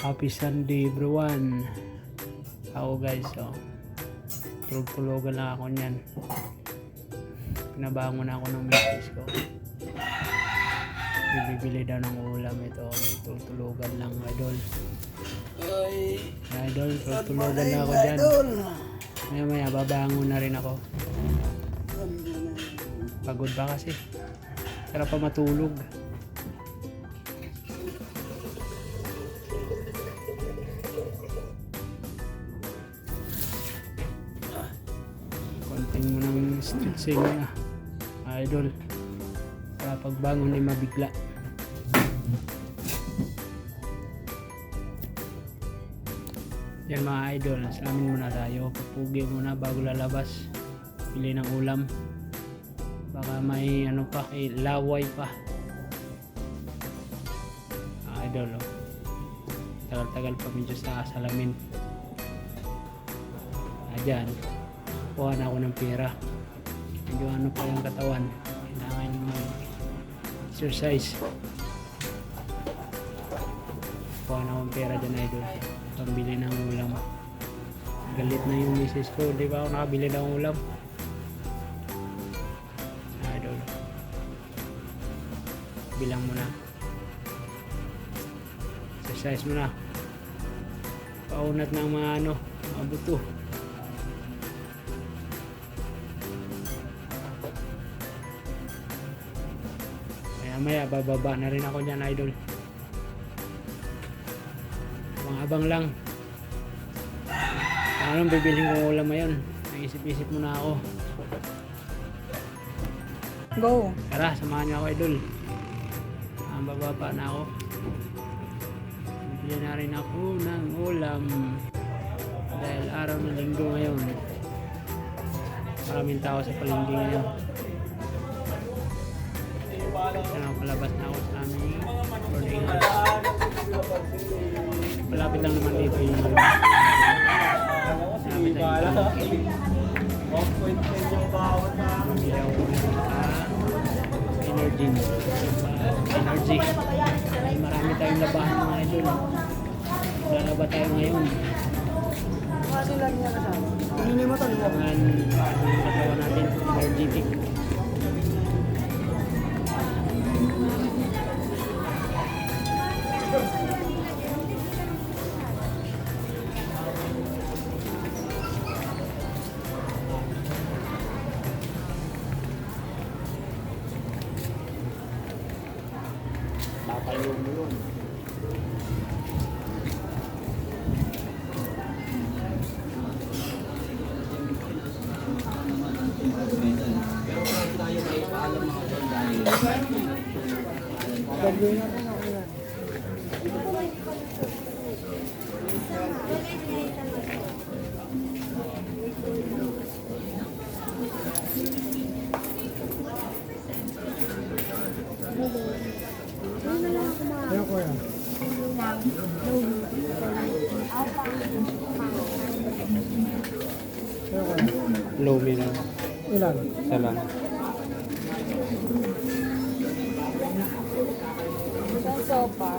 Happy Sunday everyone. Ako guys, tulog-tulogan lang ako niyan. Pinabangon na ako ng misis ko. Bibili daw ng ulam ito. Tulog-tulogan lang, idol. Idol, tulog-tulogan na ako dyan. Maya babangon na rin ako. Pagod ba kasi? Sarap pa matulog. Konting mo ng stretching na, idol, para pagbangon ay mabigla. Yan mga idol, salamin muna tayo. Pupugi muna bago lalabas. Pili ng ulam. Baka may ano pa, laway pa. Idol, tagal-tagal pa medyo sa salamin. Ayan, kuha na ako ng pera. Medyo ano pa yung katawan, kailangan mag-exercise. Kuha na akong pera dyan, idol, pambili ng ulam. Galit na yung misis ko, di ba ako nakabili ng ulam? Idol, bilang mo na, exercise mo na, paunat ng mga mga buto. Maya bababa na rin ako dyan, idol. Abang lang. Anong bibiling ko ulam ngayon? Naisip-isip muna ako. Go! Tara, samahan niyo ako, idol. Bababa na ako. Bibili na rin ako ng ulam. Dahil araw ng linggo ngayon. Maraming tao sa palengke ngayon. Palabas na ako sa aming boarding house. Malapit lang naman dito yung malapit lang dito. Mamili ako energy. Marami tayong labahan mga idol. Lalaba tayo ngayon. Hindi mo tanong. Ang katawan natin energetic. Tatayo mo yun. Lumi lang. Ilan? Isa lang. Sopa.